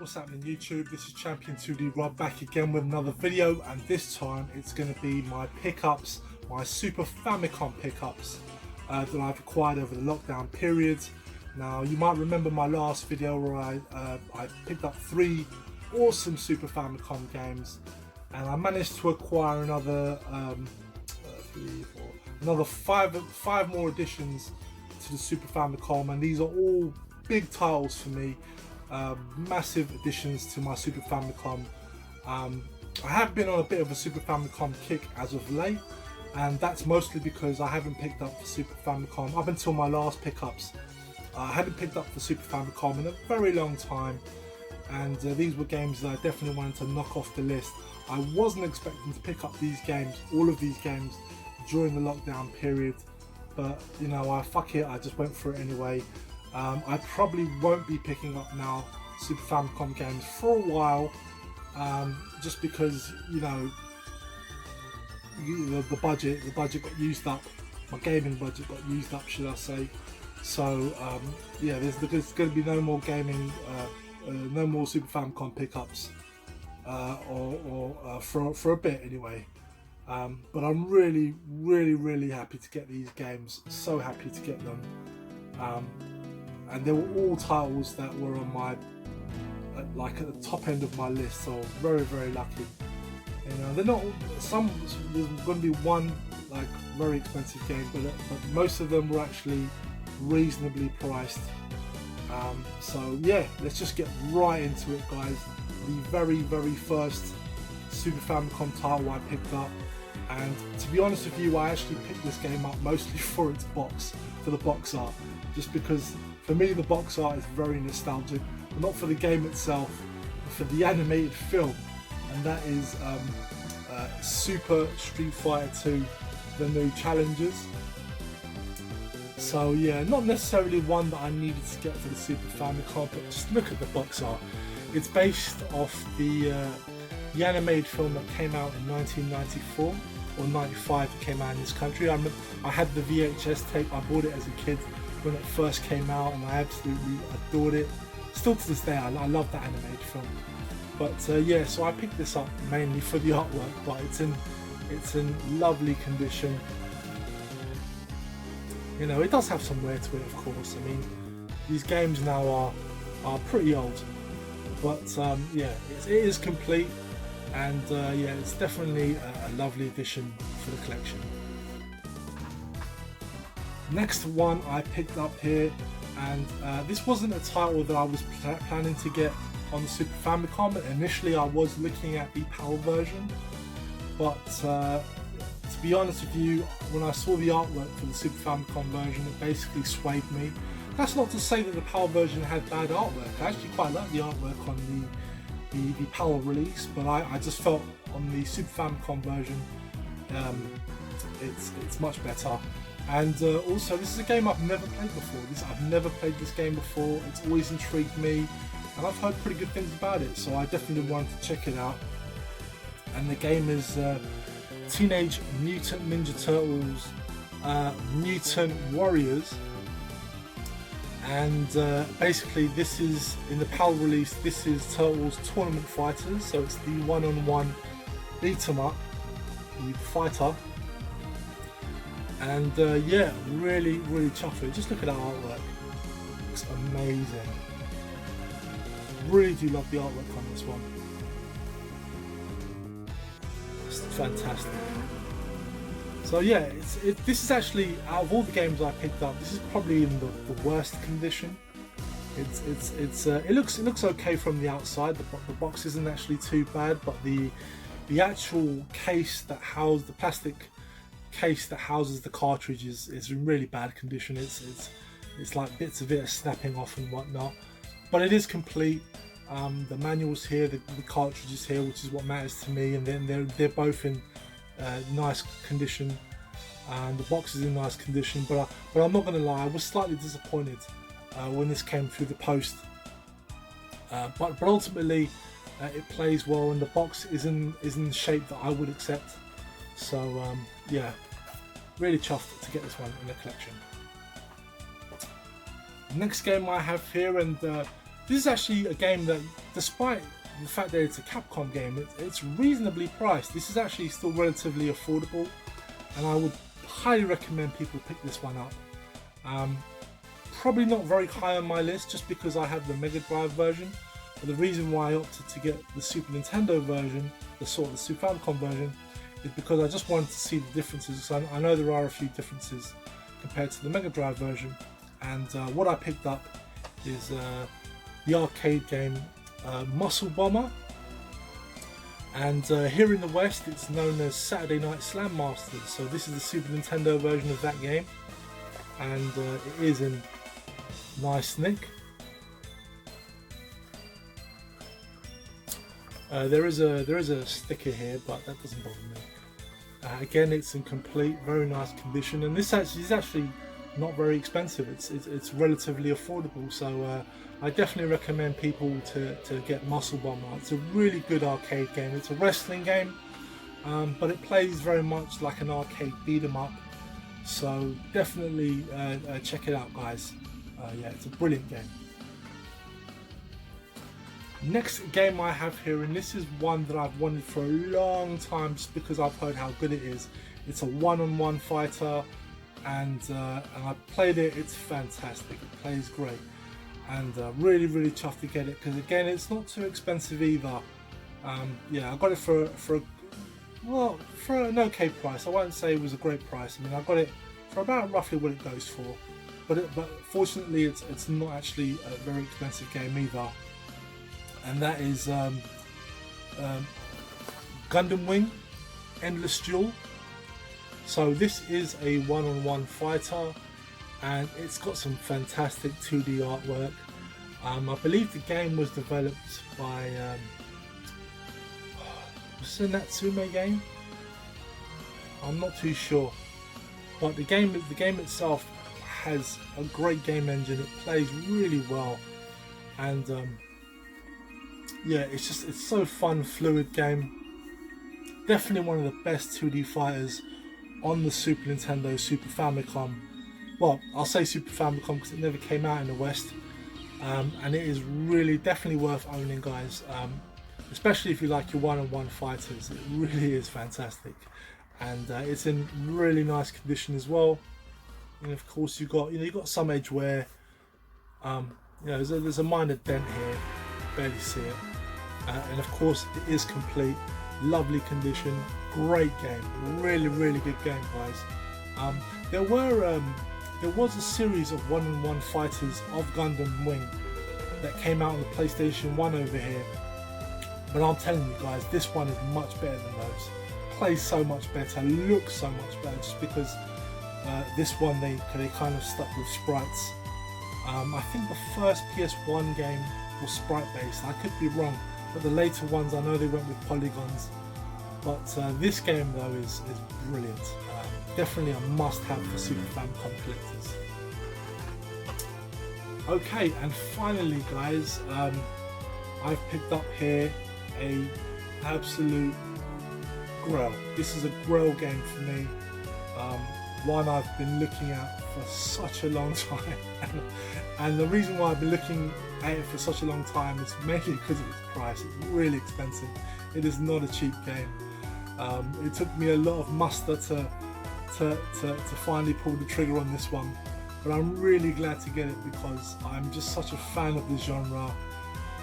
What's happening YouTube? This is Champion 2D Rob back again with another video, and this time it's going to be my pickups, my Super Famicom pickups that I've acquired over the lockdown period. Now you might remember my last video where I picked up 3 awesome Super Famicom games, and I managed to acquire another five more additions to the Super Famicom, and these are all big titles for me. Massive additions to my Super Famicom. I have been on a bit of a Super Famicom kick as of late, and that's mostly because I haven't picked up the Super Famicom up until my last pickups. I hadn't picked up the Super Famicom in a very long time, and these were games that I definitely wanted to knock off the list. I wasn't expecting to pick up these games, all of these games, during the lockdown period, but you know, fuck it, I just went for it anyway. I probably won't be picking up now Super Famicom games for a while, just because, you know, the budget got used up. My gaming budget got used up, should I say. So yeah, there's going to be no more gaming, no more Super Famicom pickups, for a bit anyway. But I'm really happy to get these games. So happy to get them. And they were all titles that were on my, like at the top end of my list, so very lucky. You know, they're not some. There's going to be one like very expensive game, but most of them were actually reasonably priced. So yeah, let's just get right into it, guys. The very first Super Famicom title I picked up, and to be honest with you, I actually picked this game up mostly for its box, for the box art, just because. For me, the box art is very nostalgic, not for the game itself, but for the animated film, and that is Super Street Fighter 2, the new Challengers. So yeah, not necessarily one that I needed to get for the Super Famicom, but just look at the box art. It's based off the animated film that came out in 1994 or 95. It came out in this country. I had the VHS tape. I bought it as a kid when it first came out, and I absolutely adored it. Still to this day, I love that animated film. But yeah, so I picked this up mainly for the artwork, but it's in lovely condition. You know, it does have some wear to it, of course. I mean, these games now are pretty old, but yeah, it is complete, and yeah, it's definitely a lovely addition for the collection. Next one I picked up here, and this wasn't a title that I was planning to get on the Super Famicom. Initially I was looking at the PAL version, but to be honest with you, when I saw the artwork for the Super Famicom version, it basically swayed me. That's not to say that the PAL version had bad artwork. I actually quite like the artwork on the PAL release, but I just felt on the Super Famicom version it's much better. And also, this is a game I've never played before. I've never played this game before. It's always intrigued me, and I've heard pretty good things about it, so I definitely wanted to check it out. And the game is Teenage Mutant Ninja Turtles Mutant Warriors. And basically, this is, in the PAL release, this is Turtles Tournament Fighters, so it's the one-on-one beat-em-up, the fighter. And yeah, really chuffed with it. Just look at that artwork, it's amazing. Really do love the artwork on this one. It's fantastic. So yeah, this is actually, out of all the games I picked up, this is probably in the worst condition. It looks okay from the outside. The box isn't actually too bad, but the actual case that housed the plastic case that houses the cartridge is in really bad condition. It's like bits of it are snapping off and whatnot, but it is complete. The manual's here, the cartridge is here, which is what matters to me, and then they're both in nice condition, and the box is in nice condition. But I'm not going to lie, I was slightly disappointed when this came through the post. But ultimately, it plays well, and the box is in the shape that I would accept. So yeah, really chuffed to get this one in the collection. Next game I have here, and this is actually a game that despite the fact that it's a Capcom game, it's reasonably priced. This is actually still relatively affordable, and I would highly recommend people pick this one up. Probably not very high on my list just because I have the Mega Drive version, but the reason why I opted to get the Super Nintendo version, the Super Famicom version, is because I just wanted to see the differences. So I know there are a few differences compared to the Mega Drive version, and what I picked up is the arcade game Muscle Bomber, and here in the West it's known as Saturday Night Slam Masters. So this is the Super Nintendo version of that game, and it is in nice nick. There is a sticker here, but that doesn't bother me. Again, it's in complete, very nice condition, and this is actually not very expensive. It's relatively affordable, so I definitely recommend people to get Muscle Bomber. It's a really good arcade game. It's a wrestling game, but it plays very much like an arcade beat 'em up. So definitely check it out, guys. Yeah, it's a brilliant game. Next game I have here, and this is one that I've wanted for a long time just because I've heard how good it is. It's a one-on-one fighter, and I played it. It's fantastic. It plays great, and really chuffed to get it because again, it's not too expensive either. Yeah, I got it for an okay price. I won't say it was a great price. I mean, I got it for about roughly what it goes for, but fortunately, it's not actually a very expensive game either. And that is Gundam Wing Endless Duel. So this is a one-on-one fighter, and it's got some fantastic 2D artwork. I believe the game was developed by was it a Natsume game? I'm not too sure, but the game itself has a great game engine. It plays really well, and yeah, it's so fun, fluid game. Definitely one of the best 2D fighters on the Super Nintendo, Super Famicom. Well, I'll say Super Famicom because it never came out in the West, and it is really definitely worth owning, guys. Especially if you like your one-on-one fighters, it really is fantastic, and it's in really nice condition as well. And of course, you got some edge wear. There's a minor dent here, barely see it. And of course it is complete, lovely condition, great game, really good game, guys. There was a series of one-on-one fighters of Gundam Wing that came out on the PlayStation 1 over here, but I'm telling you guys, this one is much better than those. Plays so much better, looks so much better, just because this one they kind of stuck with sprites. I think the first PS1 game was sprite based. I could be wrong, but the later ones I know they went with polygons. But this game though is brilliant. Definitely a must-have for Super Famicom collectors. Okay, and finally, guys, I've picked up here a absolute grail. This is a grail game for me. One I've been looking at for such a long time, and the reason why I've been looking at it for such a long time is mainly because of its price. It's really expensive. It is not a cheap game. It took me a lot of muster to finally pull the trigger on this one, but I'm really glad to get it because I'm just such a fan of this genre,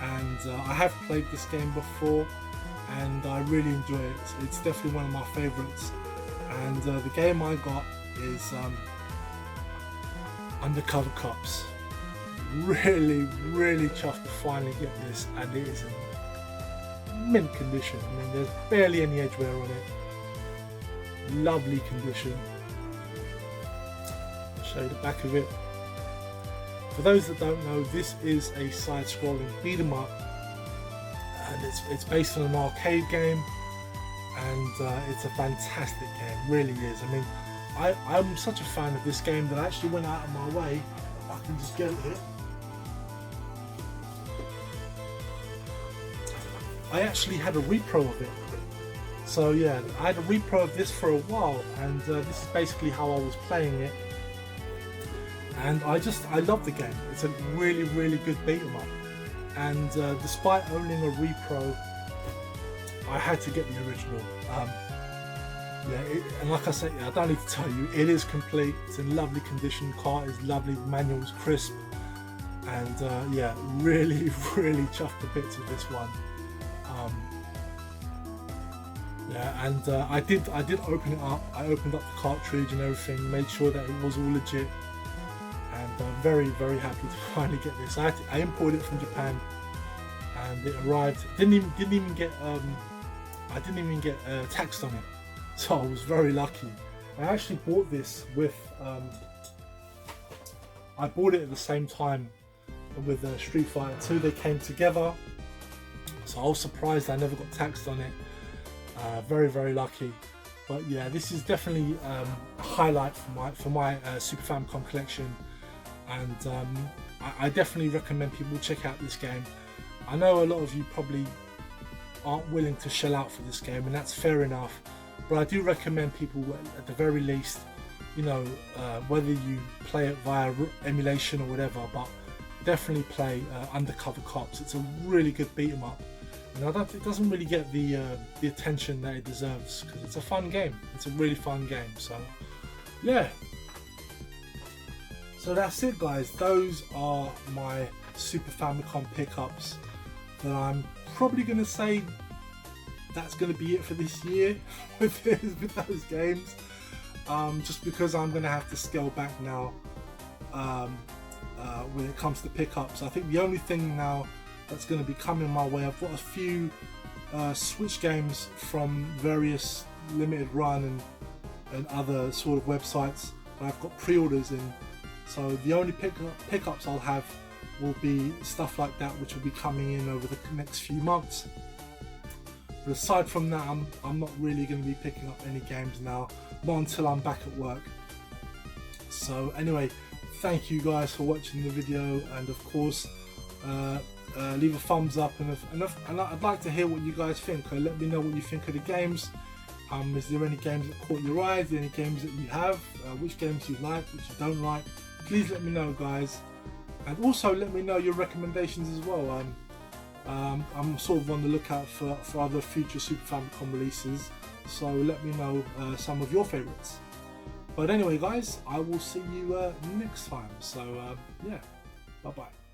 and I have played this game before and I really enjoy it. It's definitely one of my favourites, and the game I got is Undercover Cops. Really chuffed to finally get this, and it is in mint condition. I mean, there's barely any edge wear on it. Lovely condition. I'll show you the back of it. For those that don't know, this is a side-scrolling beat 'em up, and it's based on an arcade game, and it's a fantastic game, really is. I mean, I'm such a fan of this game that I actually went out of my way. I can just get it here. I actually had a repro of it. So yeah, I had a repro of this for a while, and this is basically how I was playing it. And I love the game. It's a really good beat 'em up, and despite owning a repro, I had to get the original. And like I said, I don't need to tell you, it is complete. It's in lovely condition. Car is lovely, the manual's crisp, and yeah, really chuffed the bits with this one. Yeah, and I did open it up. I opened up the cartridge and everything, made sure that it was all legit, and very happy to finally get this. I imported it from Japan, and it arrived. Didn't even get I didn't even get taxed on it, so I was very lucky. I actually bought this with I bought it at the same time with Street Fighter 2. They came together, so I was surprised I never got taxed on it. Very lucky. But yeah, this is definitely a highlight for my Super Famicom collection, and I definitely recommend people check out this game. I know a lot of you probably aren't willing to shell out for this game, and that's fair enough, but I do recommend people, at the very least, you know, whether you play it via emulation or whatever, but definitely play Undercover Cops. It's a really good beat 'em up. And it doesn't really get the attention that it deserves, because it's a fun game. It's a really fun game. So yeah. So that's it, guys. Those are my Super Famicom pickups. That I'm probably going to say that's going to be it for this year with those games. Just because I'm going to have to scale back now when it comes to pickups. I think the only thing now that's going to be coming my way, I've got a few Switch games from various limited run and other sort of websites that I've got pre-orders in, so the only pickups I'll have will be stuff like that, which will be coming in over the next few months. But aside from that, I'm not really going to be picking up any games now, not until I'm back at work. So anyway, thank you guys for watching the video, and of course leave a thumbs up, and I'd like to hear what you guys think. Let me know what you think of the games. Is there any games that caught your eye? Is there any games that you have? Which games you like, which you don't like? Please let me know, guys. And also let me know your recommendations as well. I'm sort of on the lookout for other future Super Famicom releases, so let me know some of your favourites. But anyway, guys, I will see you next time. So yeah, bye bye.